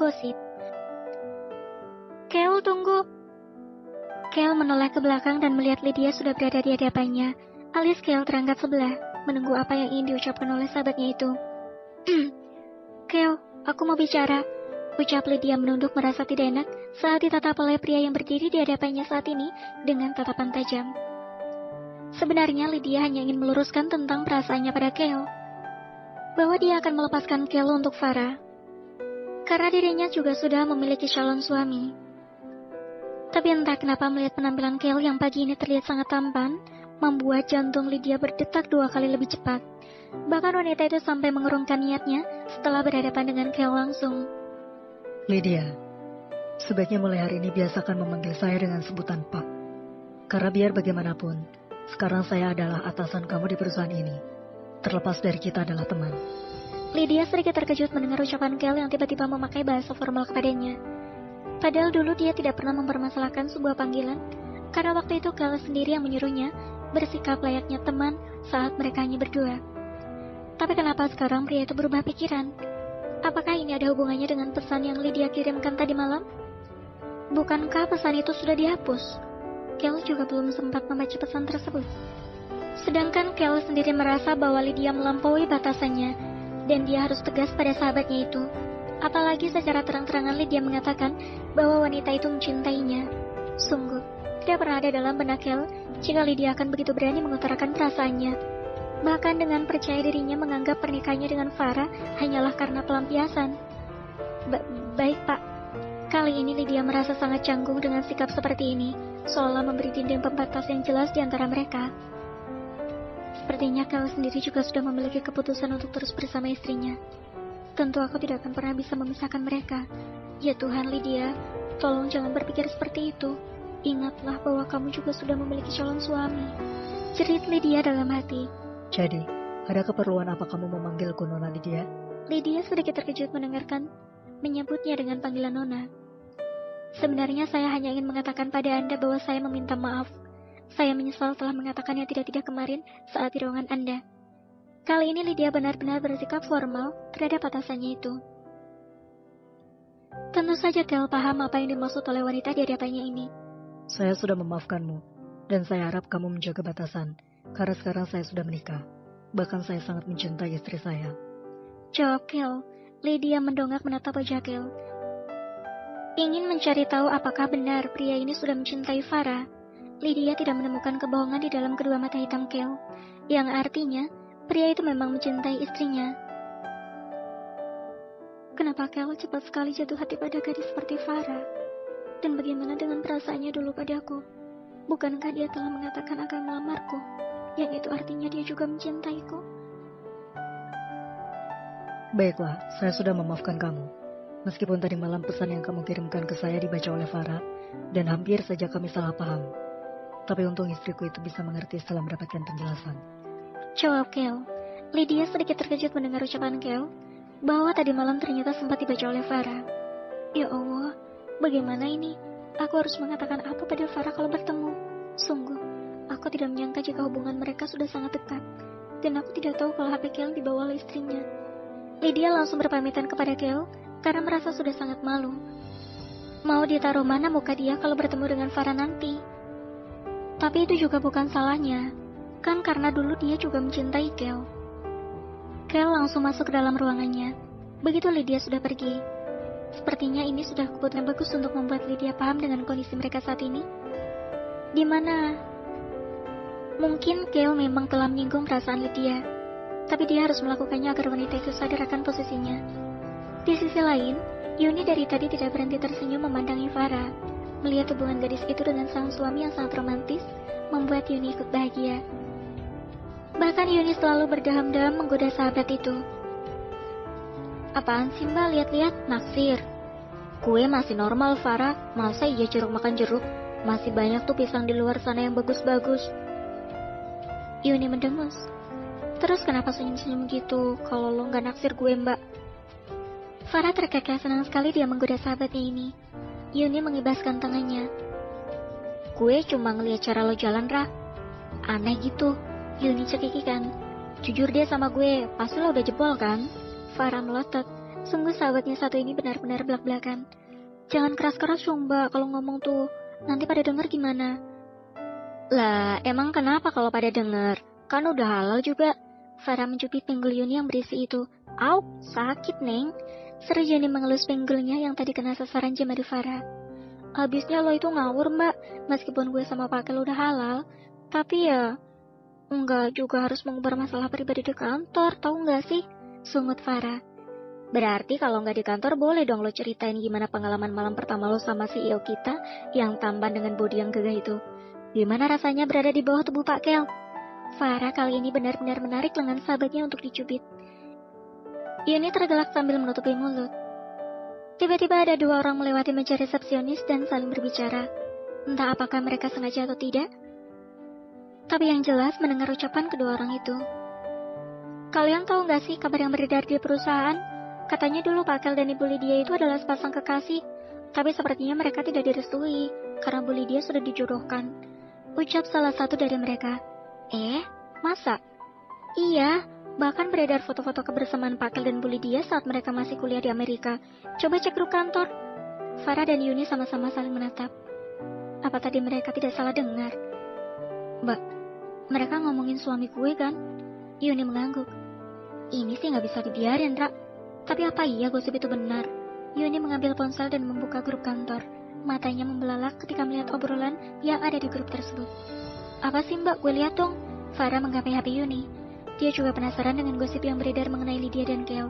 gosip. Kel, tunggu. Kel menoleh ke belakang dan melihat Lydia sudah berada di hadapannya. Alis Kel terangkat sebelah, menunggu apa yang ingin diucapkan oleh sahabatnya itu. Kel, aku mau bicara. Ucap Lydia menunduk merasa tidak enak saat ditatap oleh pria yang berdiri di hadapannya saat ini dengan tatapan tajam. Sebenarnya Lydia hanya ingin meluruskan tentang perasaannya pada Kel, bahwa dia akan melepaskan Kel untuk Farah, karena dirinya juga sudah memiliki calon suami. Tapi entah kenapa melihat penampilan Kel yang pagi ini terlihat sangat tampan, membuat jantung Lydia berdetak 2 kali lebih cepat. Bahkan wanita itu sampai mengurungkan niatnya setelah berhadapan dengan Kel langsung. Lydia, sebaiknya mulai hari ini biasakan memanggil saya dengan sebutan Pak. Karena biar bagaimanapun, sekarang saya adalah atasan kamu di perusahaan ini. Terlepas dari kita adalah teman. Lydia sedikit terkejut mendengar ucapan Kel yang tiba-tiba memakai bahasa formal kepadanya. Padahal dulu dia tidak pernah mempermasalahkan sebuah panggilan, karena waktu itu Kel sendiri yang menyuruhnya bersikap layaknya teman saat mereka hanya berdua. Tapi kenapa sekarang pria itu berubah pikiran? Apakah ini ada hubungannya dengan pesan yang Lydia kirimkan tadi malam? Bukankah pesan itu sudah dihapus? Kel juga belum sempat membaca pesan tersebut. Sedangkan Kel sendiri merasa bahwa Lydia melampaui batasannya, dan dia harus tegas pada sahabatnya itu. Apalagi secara terang-terangan Lydia mengatakan bahwa wanita itu mencintainya. Sungguh, tidak pernah ada dalam benak Kel jika Lydia akan begitu berani mengutarakan perasaannya. Bahkan dengan percaya dirinya menganggap pernikahannya dengan Farah hanyalah karena pelampiasan. Baik Pak. Kali ini Lydia merasa sangat canggung dengan sikap seperti ini, seolah memberi dinding pembatas yang jelas di antara mereka. Sepertinya Kel sendiri juga sudah memiliki keputusan untuk terus bersama istrinya. Tentu aku tidak akan pernah bisa memisahkan mereka. Ya Tuhan, Lydia, tolong jangan berpikir seperti itu. Ingatlah bahwa kamu juga sudah memiliki calon suami. Jerit Lydia dalam hati. Jadi, ada keperluan apa kamu memanggilku, Nona Lydia? Lydia sedikit terkejut mendengarkan menyebutnya dengan panggilan Nona. Sebenarnya saya hanya ingin mengatakan pada Anda bahwa saya meminta maaf. Saya menyesal telah mengatakannya tidak kemarin saat di ruangan Anda. Kali ini Lydia benar-benar bersikap formal terhadap atasannya itu. Tentu saja Kel paham apa yang dimaksud oleh wanita di hadapannya ini. Saya sudah memaafkanmu, dan saya harap kamu menjaga batasan. Karena sekarang saya sudah menikah. Bahkan saya sangat mencintai istri saya. Jawab Kel. Lydia mendongak menatap wajah Kel, ingin mencari tahu apakah benar pria ini sudah mencintai Farah. Lydia tidak menemukan kebohongan di dalam kedua mata hitam Kel, yang artinya pria itu memang mencintai istrinya. Kenapa Kel cepat sekali jatuh hati pada gadis seperti Farah? Dan bagaimana dengan perasaannya dulu padaku? Bukankah dia telah mengatakan akan melamarku? Yang itu artinya dia juga mencintaiku. Baiklah, saya sudah memaafkan kamu. Meskipun tadi malam pesan yang kamu kirimkan ke saya dibaca oleh Farah, dan hampir saja kami salah paham. Tapi untung istriku itu bisa mengerti setelah mendapatkan penjelasan. Jawab Kel. Lydia sedikit terkejut mendengar ucapan Kel, bahwa tadi malam ternyata sempat dibaca oleh Farah. Ya Allah, bagaimana ini? Aku harus mengatakan apa pada Farah kalau bertemu? Sungguh, aku tidak menyangka jika hubungan mereka sudah sangat dekat, dan aku tidak tahu kalau HP Kel dibawa oleh istrinya. Lydia langsung berpamitan kepada Kel karena merasa sudah sangat malu. Mau ditaruh mana muka dia kalau bertemu dengan Farah nanti? Tapi itu juga bukan salahnya, kan karena dulu dia juga mencintai Kel. Kel langsung masuk ke dalam ruangannya. Begitu Lydia sudah pergi. Sepertinya ini sudah keputusan bagus untuk membuat Lydia paham dengan kondisi mereka saat ini. Di mana mungkin Kel memang telah menyinggung perasaan Lydia, tapi dia harus melakukannya agar wanita itu sadar akan posisinya. Di sisi lain, Yuni dari tadi tidak berhenti tersenyum memandangi Farah. Melihat hubungan gadis itu dengan sang suami yang sangat romantis, membuat Yuni ikut bahagia. Bahkan Yuni selalu berdaham-daham menggoda sahabat itu. Apaan sih mbak, lihat-lihat, naksir. Kue masih normal Farah, masa iya jeruk makan jeruk? Masih banyak tuh pisang di luar sana yang bagus-bagus. Yuni mendengus. Terus kenapa senyum-senyum gitu kalau lo gak naksir gue mbak? Farah terkekeh senang sekali dia menggoda sahabatnya ini. Yuni mengibaskan tangannya. Gue cuma ngeliat cara lo jalan Rah. Aneh gitu, Yuni cekikikan. Jujur dia sama gue, pasti lo udah jebol kan? Farah melotot. Sungguh sahabatnya satu ini benar-benar belak-belakan. Jangan keras-keras dong mbak kalau ngomong tuh. Nanti pada denger gimana? Lah, emang kenapa kalau pada denger? Kan udah halal juga. Farah mencubit pinggul Yuni yang berisi itu. Au, sakit neng. Seru Yuni mengelus pinggulnya yang tadi kena sasaran jemari Farah. Habisnya lo itu ngawur mbak. Meskipun gue sama Pakel udah halal. Tapi ya, enggak juga harus mengubah masalah pribadi di kantor, tahu nggak sih? Sungut Farah. Berarti kalau nggak di kantor boleh dong lo ceritain gimana pengalaman malam pertama lo sama CEO kita yang tampan dengan bodi yang gagah itu. Gimana rasanya berada di bawah tubuh Pak Kel? Farah kali ini benar-benar menarik lengan sahabatnya untuk dicubit. Yuni tergelak sambil menutupi mulut. Tiba-tiba ada dua orang melewati meja resepsionis dan saling berbicara. Entah apakah mereka sengaja atau tidak. Tapi yang jelas mendengar ucapan kedua orang itu. Kalian tahu nggak sih kabar yang beredar di perusahaan? Katanya dulu Pak Kel dan Ibu Lydia itu adalah sepasang kekasih, tapi sepertinya mereka tidak direstui, karena Bu Lydia sudah dijodohkan. Ucap salah satu dari mereka. Masa? Iya, bahkan beredar foto-foto kebersamaan Pak Kel dan Bu Lydia saat mereka masih kuliah di Amerika. Coba cek grup kantor. Farah dan Yuni sama-sama saling menatap. Apa tadi mereka tidak salah dengar? Mbak, mereka ngomongin suami gue kan? Yuni mengangguk. Ini sih nggak bisa dibiarin, Ra. Tapi apa iya gosip itu benar? Yuni mengambil ponsel dan membuka grup kantor. Matanya membelalak ketika melihat obrolan yang ada di grup tersebut. Apa sih mbak? Gue lihat dong. Farah menggapai HP Yuni. Dia juga penasaran dengan gosip yang beredar mengenai Lydia dan Kel.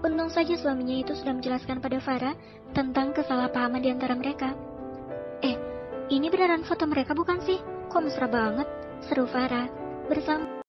Untung saja suaminya itu sudah menjelaskan pada Farah tentang kesalahpahaman di antara mereka. Ini beneran foto mereka bukan sih? Kok mesra banget? Seru Farah. Bersama